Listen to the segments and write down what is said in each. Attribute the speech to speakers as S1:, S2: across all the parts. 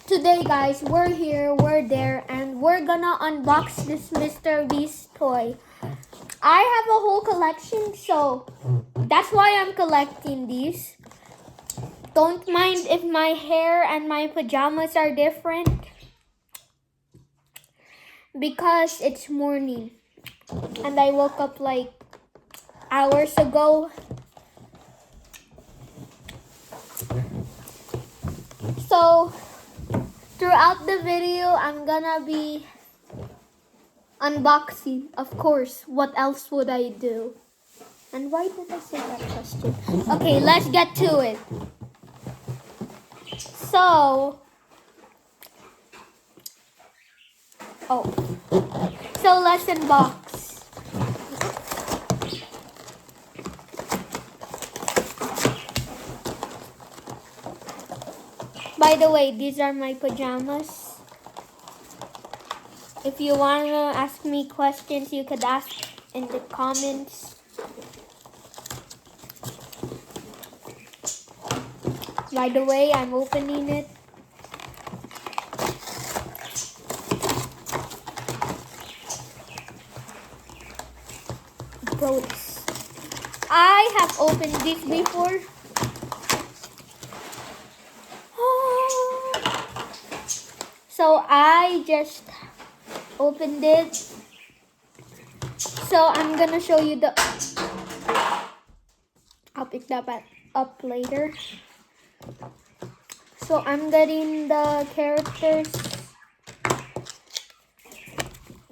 S1: Today, guys, we're here, we're there, and we're gonna unbox this Mr.beast toy. I have a whole collection, so that's why I'm collecting these. Don't mind if my hair and my pajamas are different because it's morning and I woke up like hours ago. So throughout the video, I'm gonna be unboxing, of course. What else would I do? And why did I say that question? Okay, let's get to it. So let's unbox. By the way, these are my pajamas. If you want to ask me questions, you could ask in the comments. By the way, I'm opening it. Gross. I have opened this before. So I just opened it. So I'm gonna show you the. I'll pick that up later. So I'm getting the characters.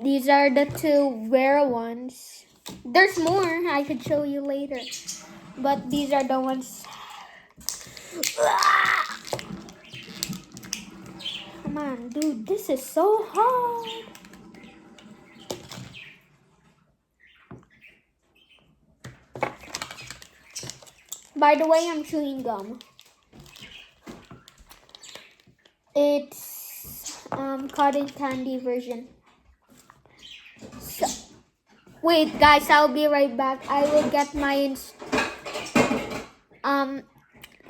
S1: These are the two rare ones. There's more I could show you later, but these are the ones. Come on, dude, this is so hard. By the way, I'm chewing gum. It's cotton candy version. So, wait, guys, I'll be right back. I will get my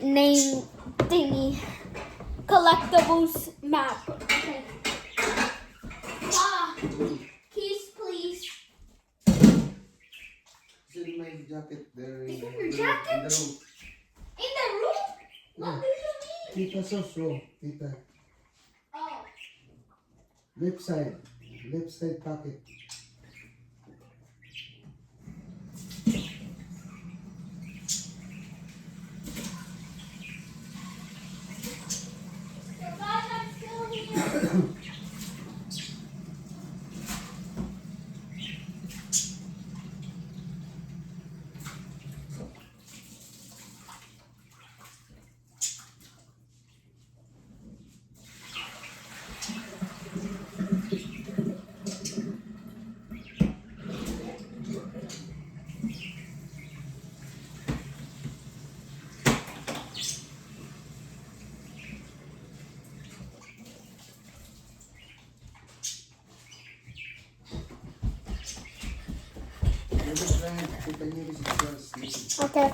S1: name thingy. Collectibles map. Okay. Keys, please.
S2: It's in my jacket there.
S1: Is it your jacket?
S2: In the room.
S1: In the room? What do you mean?
S2: Tita Sosro. Tita.
S1: Oh.
S2: Left side. Left side pocket.
S1: So guys, I'm still here. Okay.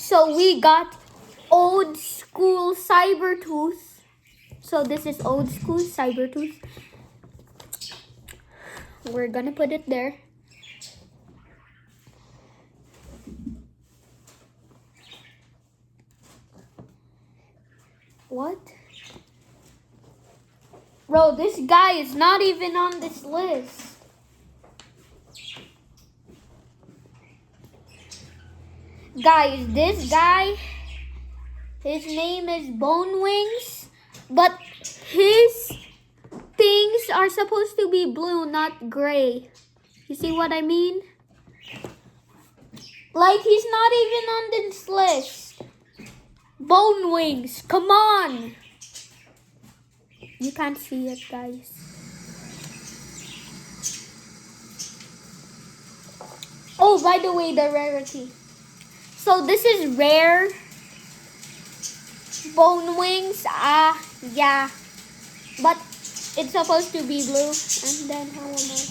S1: So we got old school Cybertooth. So this is old school Cybertooth. We're gonna put it there. What? Bro, this guy is not even on this list. Guys, this guy, his name is Bone Wings, but his things are supposed to be blue, not gray. You see what I mean? Like, he's not even on this list. Bone Wings, come on. You can't see it, guys. Oh, by the way, the rarity. So this is rare. Bone Wings, yeah. But It's supposed to be blue. And then how am I?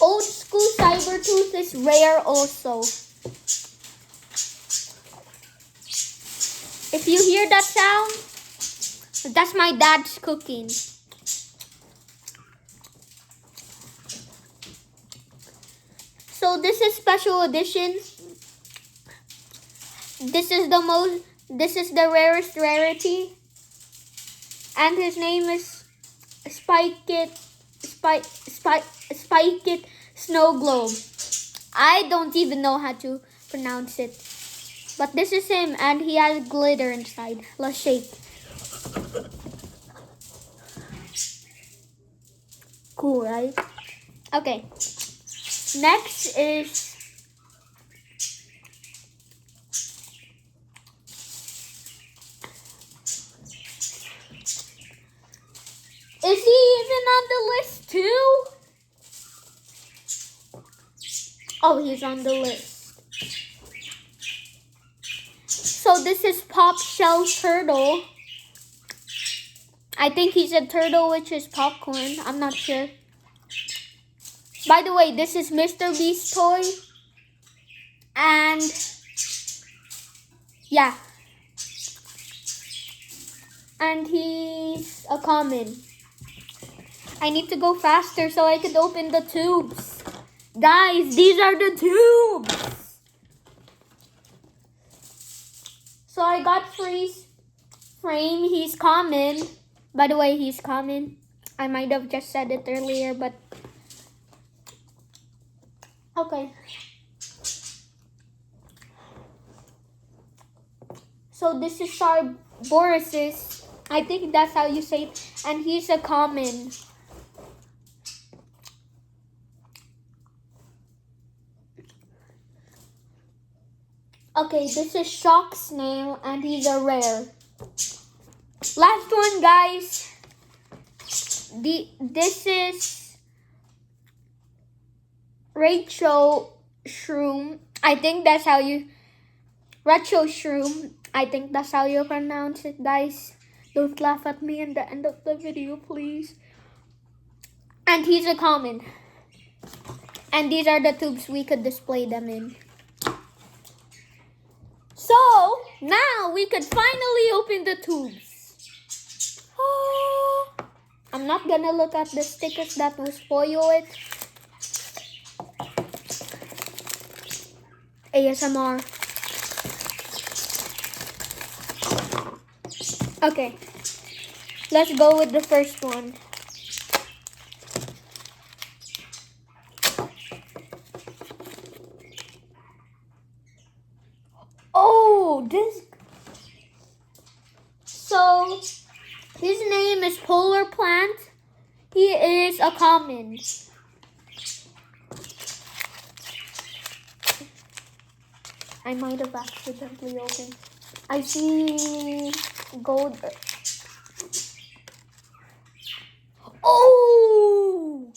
S1: Old school Cybertooth is rare also. If you hear that sound, that's my dad's cooking. So this is special edition. This is the rarest rarity. And his name is Spike It Snow Globe. I don't even know how to pronounce it. But this is him, and he has glitter inside. Let's shake. Cool, right? Okay. Next is... Is he even on the list too? Oh, he's on the list. So this is Pop Shell Turtle. I think he's a turtle, which is popcorn. I'm not sure. By the way, this is Mr.beast toy. And yeah. And he's a common. I need to go faster so I could open the tubes. Guys, these are the tubes. So I got freeze frame. He's common. By the way, he's common. I might have just said it earlier, but okay. So this is Boris's. I think that's how you say it. And he's a common. Okay, this is Shock Snail, and he's a rare. Last one, guys. This is Retro Shroom. I think that's how you... Retro Shroom. I think that's how you pronounce it, guys. Don't laugh at me in the end of the video, please. And he's a common. And these are the tubes we could display them in. So, now we could finally open the tubes. Oh, I'm not gonna look at the stickers, that will spoil it. ASMR. Okay, let's go with the first one. Oh, this. So, his name is Polar Plant. He is a common. I might have accidentally opened. I see gold. Oh!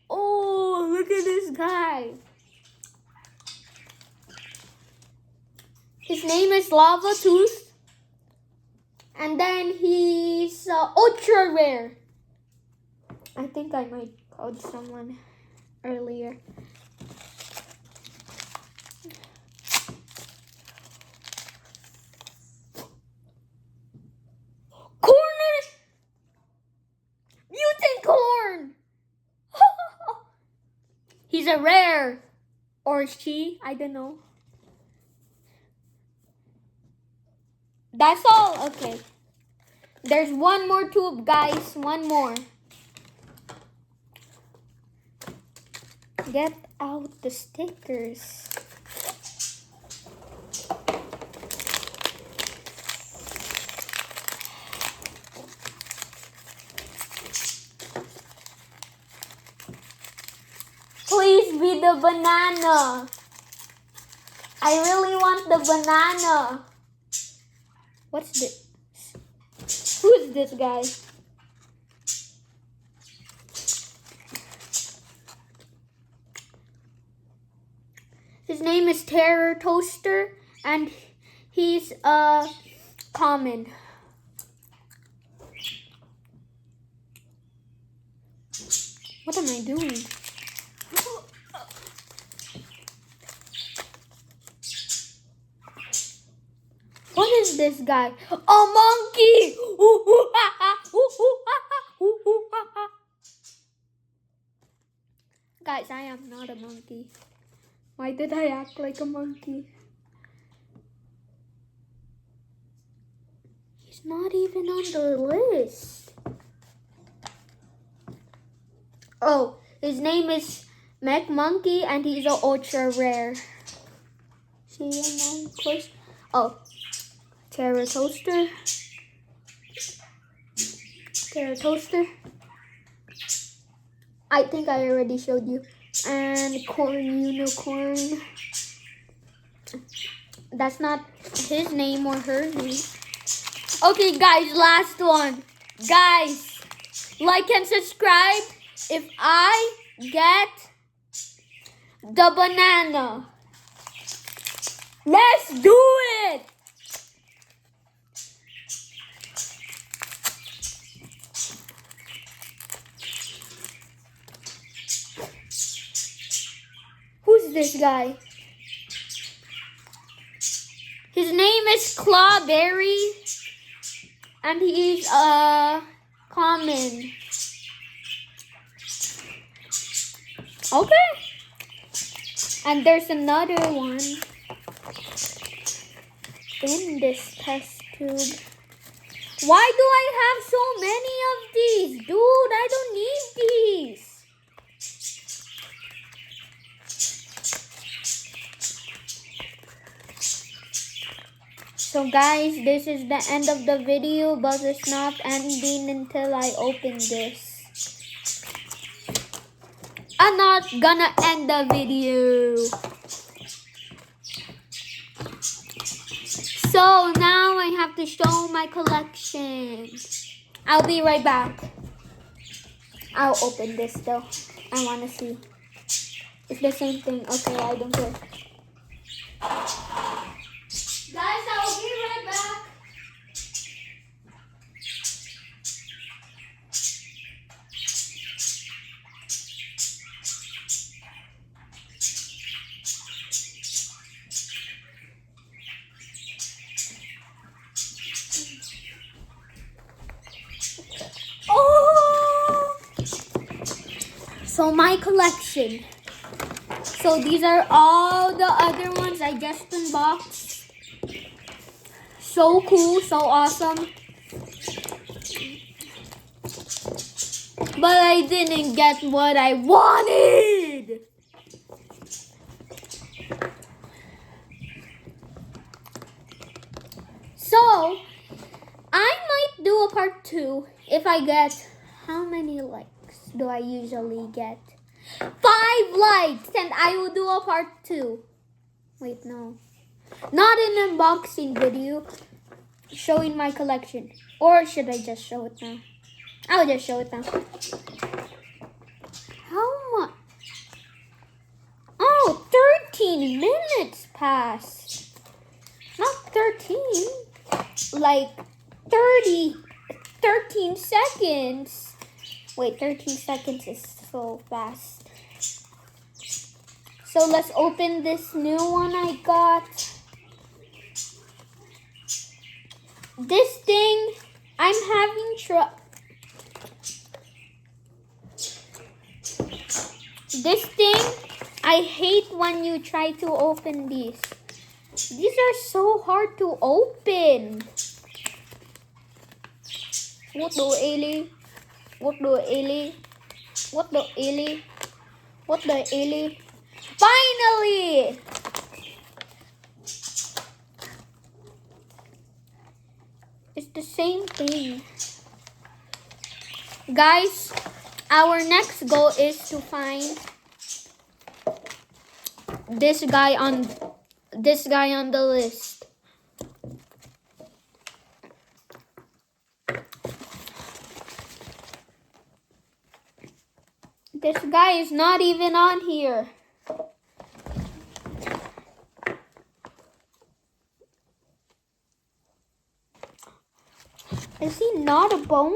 S1: Oh, look at this guy. His name is Lava Tooth. And then he's ultra rare. I think I might called someone earlier. Mutant corn! He's a rare. Or she, I don't know. That's all. Okay. There's one more tube, guys. One more. Get out the stickers. Please be the banana. I really want the banana. What's this? Who's this guy? His name is Terror Toaster, and he's a common. What am I doing? What is this guy? A monkey! Guys, I am not a monkey. Why did I act like a monkey? He's not even on the list. Oh, his name is Mech Monkey and he's an ultra rare. See him on close? Oh, Terratoaster. Terratoaster. I think I already showed you. And Corn Unicorn. That's not his name or her name. Okay, guys, last one. Guys, like and subscribe if I get the banana. Let's do it! Who's this guy? His name is Clawberry, and he's common. Okay. And there's another one in this test tube. Why do I have so many of these? Dude, I don't need these. So guys, this is the end of the video, but it's not ending until I open this. I'm not gonna end the video. So now I have to show my collection. I'll be right back. I'll open this though. I wanna see. It's the same thing. Okay, I don't care. Guys, I'll be right back. Oh! So my collection. So these are all the other ones I just unboxed. So cool, so awesome. But I didn't get what I wanted. So I might do a part 2 if I get, how many likes do I usually get? 5 likes and I will do a part 2. Wait, no. Not an unboxing video showing my collection. Or should I just show it now? I'll just show it now. How much? Oh, 13 minutes passed. Not 13. Like 13 seconds. Wait, 13 seconds is so fast. So let's open this new one I got. This thing, I'm having This thing, I hate when you try to open these. These are so hard to open. What the illy? What the illy? What the illy? What the illy? Finally! It's the same thing. Guys, our next goal is to find this guy on the list. This guy is not even on here. Is he not a bone?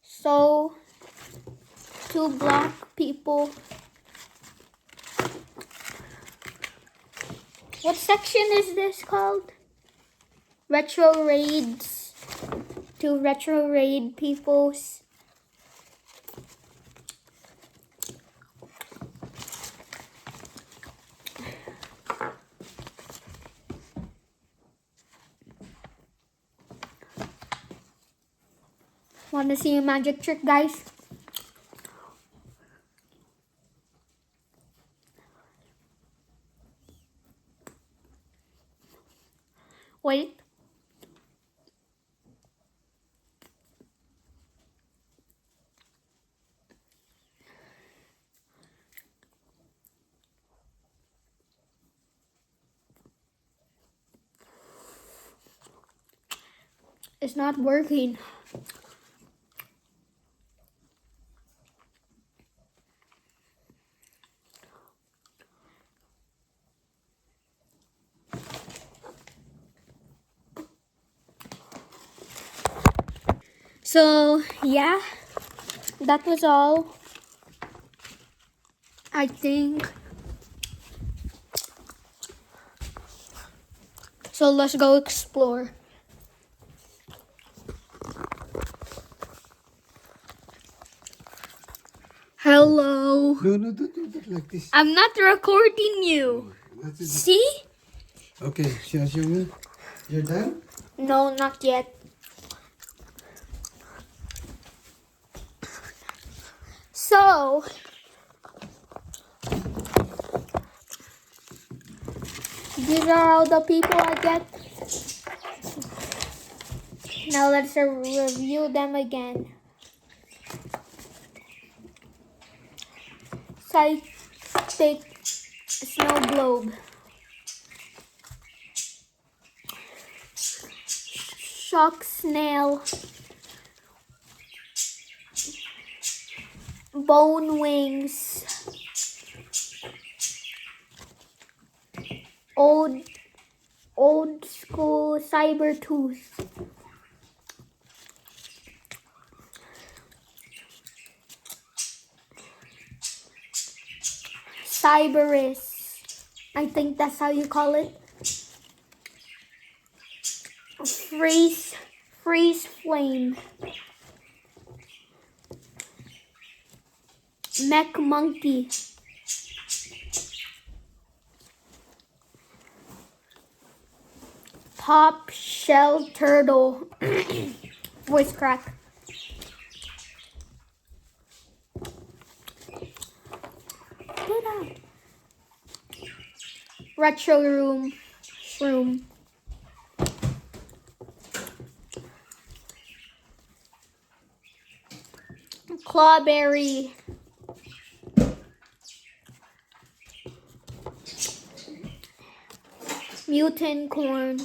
S1: So, 2 black people. What section is this called? Retro raids. 2 retro raid peoples. Want to see a magic trick, guys? Wait. It's not working. So, yeah. That was all. I think. So let's go explore. Hello.
S2: No, don't do that like this.
S1: I'm not recording you.
S2: That's it.
S1: See?
S2: Okay, show me. You're done?
S1: No, not yet. So, these are all the people I get. Now let's review them again. Psychic snow globe. Shock snail. Bone wings. Old school cyber tooth. Cyberus. I think that's how you call it. Freeze flame. Mech monkey. Top shell turtle. Voice crack. Retro shroom. Clawberry. Mutant corn.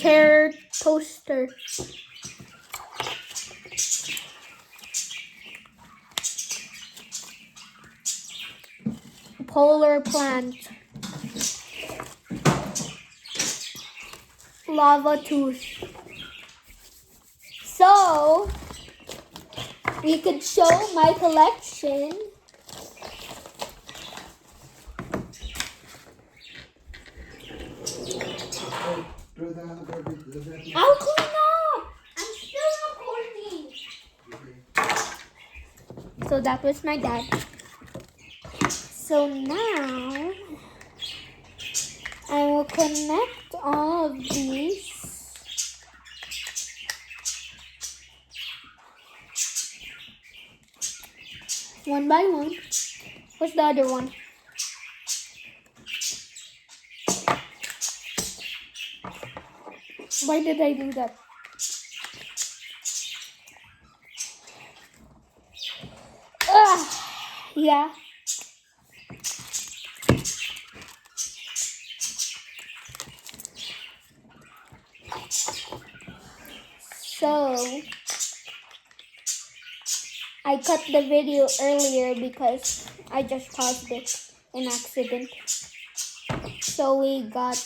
S1: Terror toaster. Polar plant. Lava tooth. So, we could show my collection. I'll clean up. I'm still recording. So that was my dad. So now I will connect all of these. One by one. What's the other one? Why did I do that? Yeah. So, I cut the video earlier because I just paused it in accident. So we got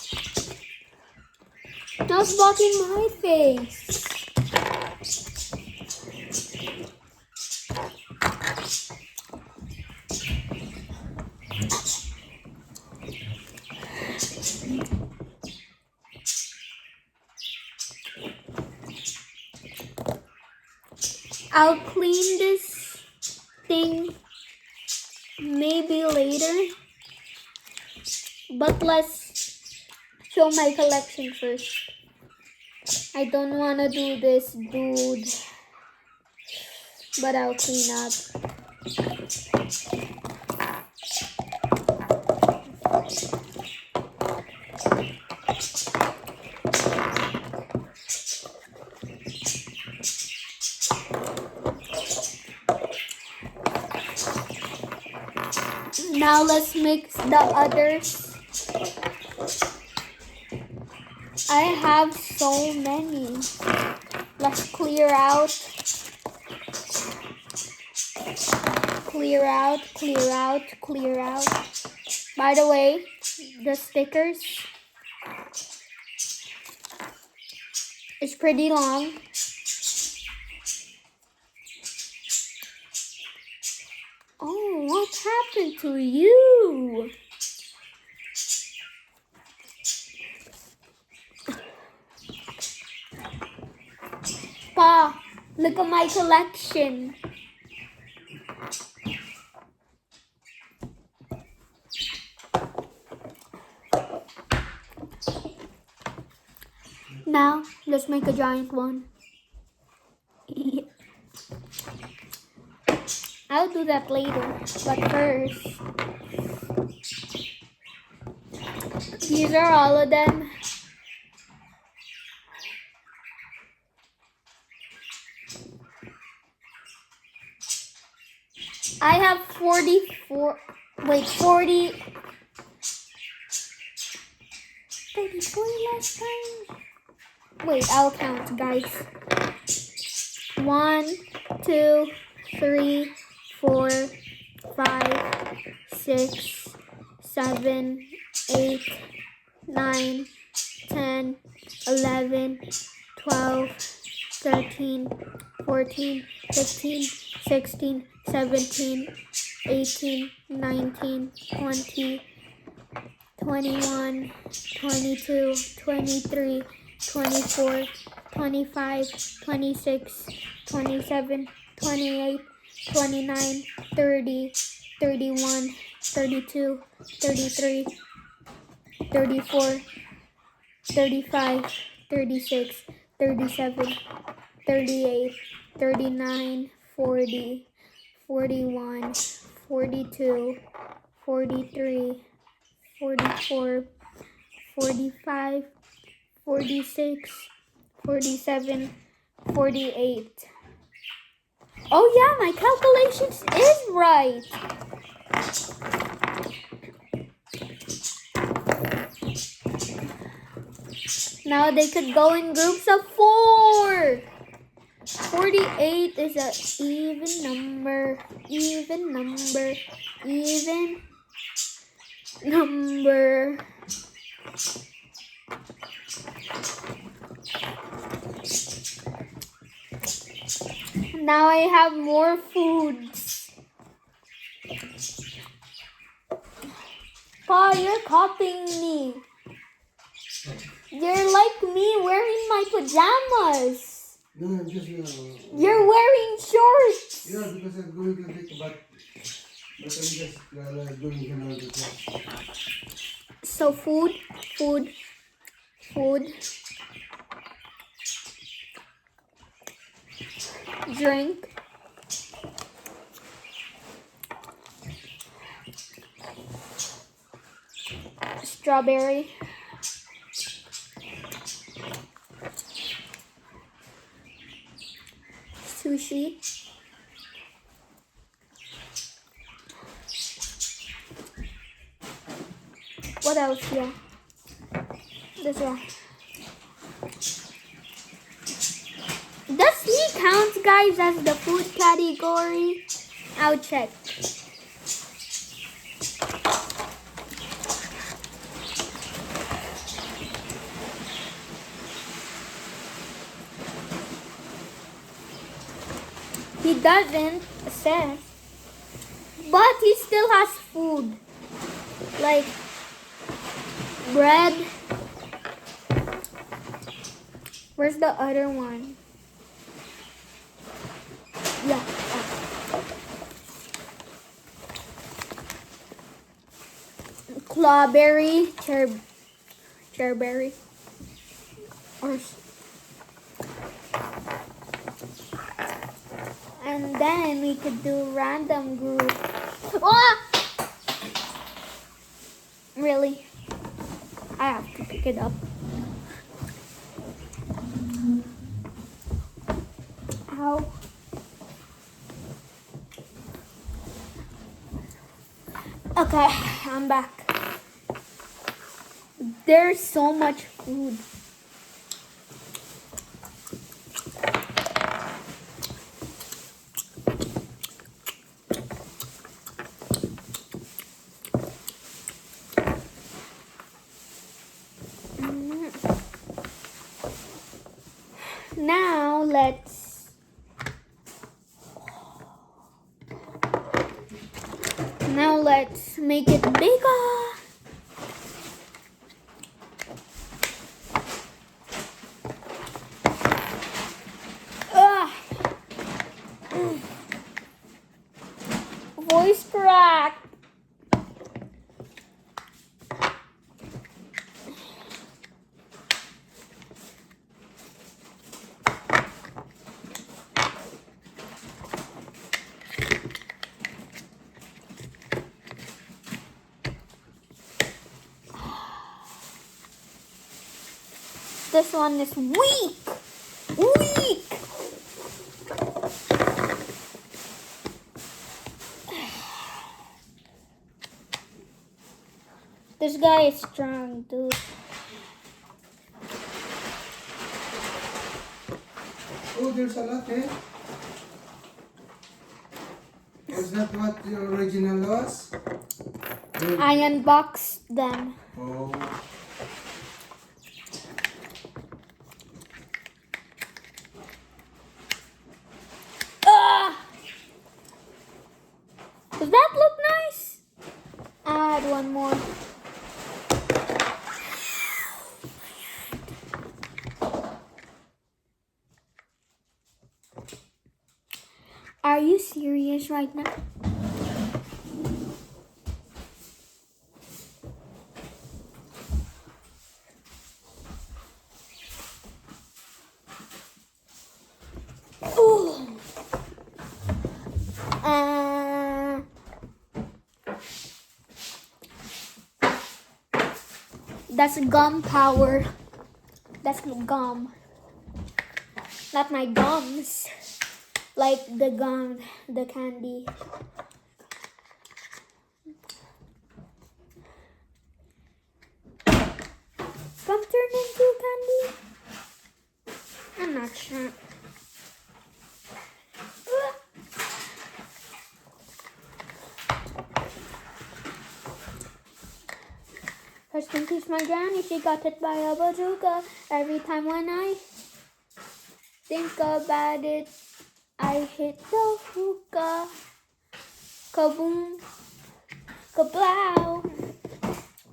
S1: not blocking my face. I'll clean this thing maybe later, but let's show my collection first. I don't want to do this, dude, but I'll clean up. Now let's mix the others. I have so many. Let's clear out. Clear out, clear out, clear out. By the way, the stickers is pretty long. Oh, what happened to you? Pa, look at my collection. Now, let's make a giant one. I'll do that later, but first, these are all of them. I have 34, wait, 34 last time? Wait, I'll count, guys. 1, 2, 3, 4, 5, 6, 7, 8, 9, 10, 11, 12, 13, 14, 15, 16, 17, 18, 19, 20, 21, 22, 23, 24, 25, 26, 27, 28, 29, 30, 31, 32, 33, 34, 35, 36, 37, 38, 39, 40, 41, 42, 43, 44, 45, 46, 47, 48. Oh yeah, my calculations is right. Now they could go in groups of 4. 48 is an even number, even number, even number. Now I have more foods. Pa, you're copying me. You're like me wearing my pajamas.
S2: No, I'm just
S1: You're wearing shorts.
S2: yeah, because I'm going to take a bath. But I'm just doing another class.
S1: So food, food, food. Drink. Strawberry. Sushi. What else? Yeah. This one. Does he count, guys, as the food category? I'll check. He doesn't say, but he still has food, like bread. Where's the other one? Yeah. Clawberry, cherberry, or and then we could do random group. Ah! Really? I have to pick it up. How? Okay, I'm back. There's so much food. Now let's make it bigger. Ugh. Voice crack. This one is weak. Weak. This guy is strong, dude.
S2: Oh, there's a lot, eh? Was that what the original was?
S1: I unboxed them.
S2: Oh.
S1: Does that look nice? Add one more. Are you serious right now? Ooh. That's gum power. That's gum. Not my gums. Like the gum, the candy. Gum turned into candy? I'm not sure. Rest in peace, my granny. She got hit by a bazooka. Every time when I think about it, I hit the hookah. Kaboom. Kablow.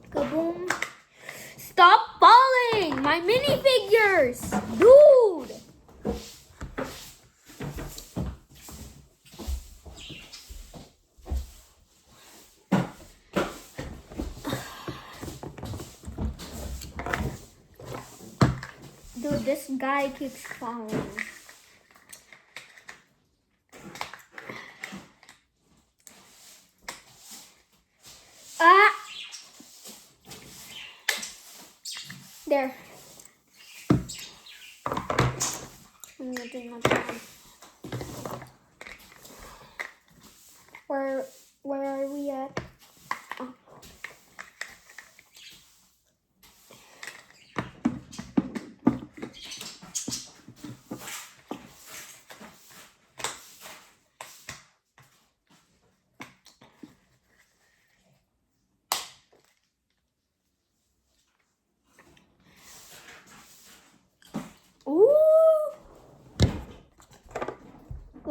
S1: Kaboom. Stop falling! My minifigures! Dude! Dude, this guy keeps falling. Ah! There. I'm gonna do my job. Where are we at? Oh.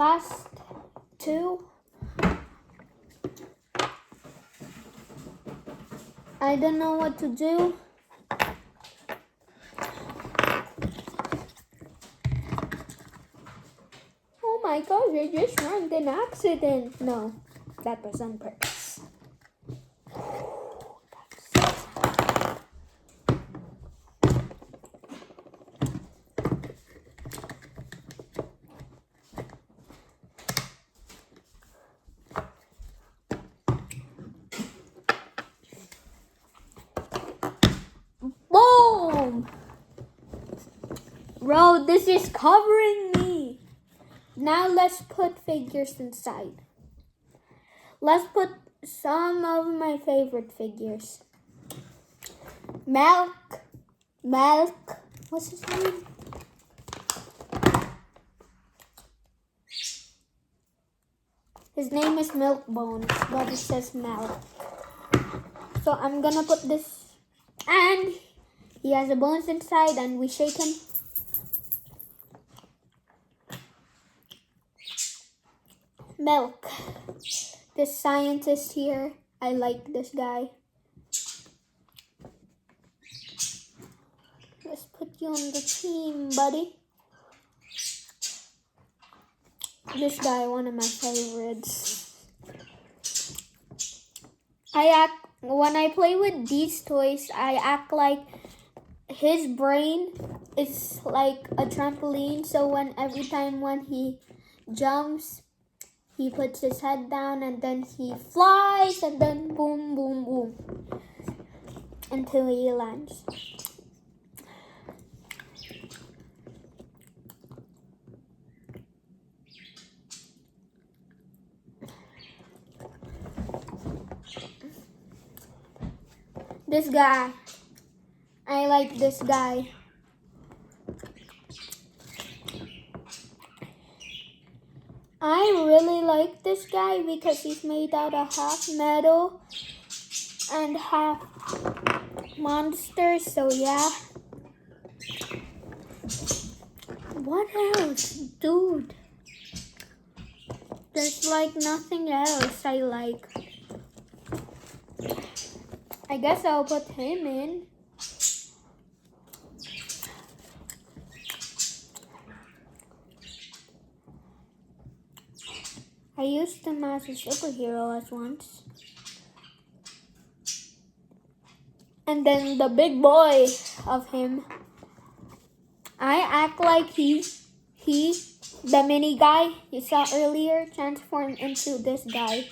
S1: Last two. I don't know what to do. Oh my gosh, I just ranked an accident. No, that was on purpose. Boom! Bro, this is covering me. Now let's put figures inside. Let's put some of my favorite figures. Milk. What's his name? His name is Milk Bones, but it says Milk. So I'm gonna put this, and he has the bones inside, and we shake him. Milk. This scientist here, I like this guy. Let's put you on the team, buddy. This guy, one of my favorites. When I play with these toys, I act like his brain is like a trampoline. So every time when he jumps, he puts his head down and then he flies and then boom, boom, boom until he lands. This guy, I like this guy. I really like this guy because he's made out of half metal and half monster, so yeah. What else? Dude, there's like nothing else I like. I guess I'll put him in. I used him as a superhero as once. And then the big boy of him. I act like the mini guy you saw earlier, transformed into this guy.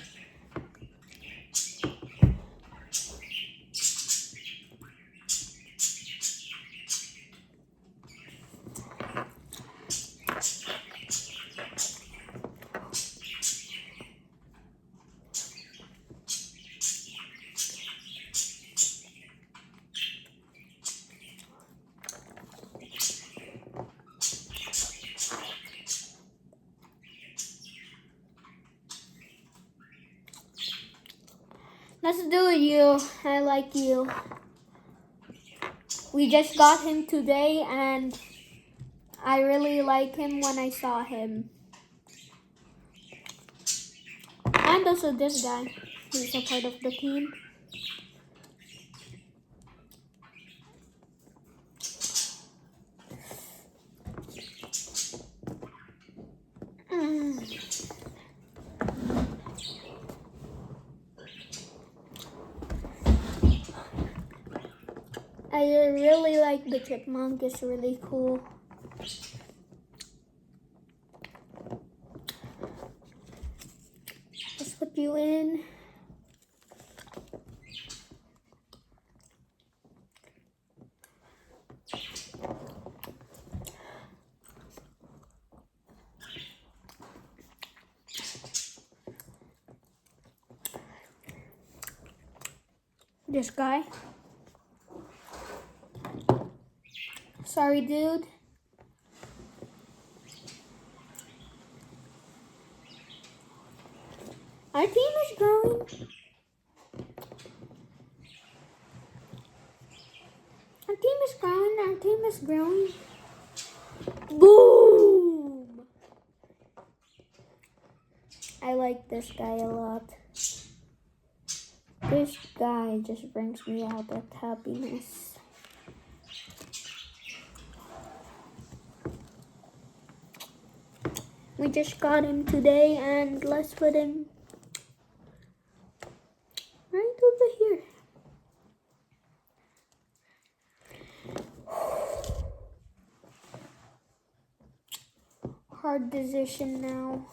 S1: Let's do you. I like you. We just got him today and I really like him when I saw him. And also this guy. He's a part of the team. I really like the chipmunk. It's really cool. Let's put you in. This guy. Sorry, dude. Our team is growing. Our team is growing. Our team is growing. Boom! I like this guy a lot. This guy just brings me out of happiness. We just got him today, and let's put him right over here. Hard decision now.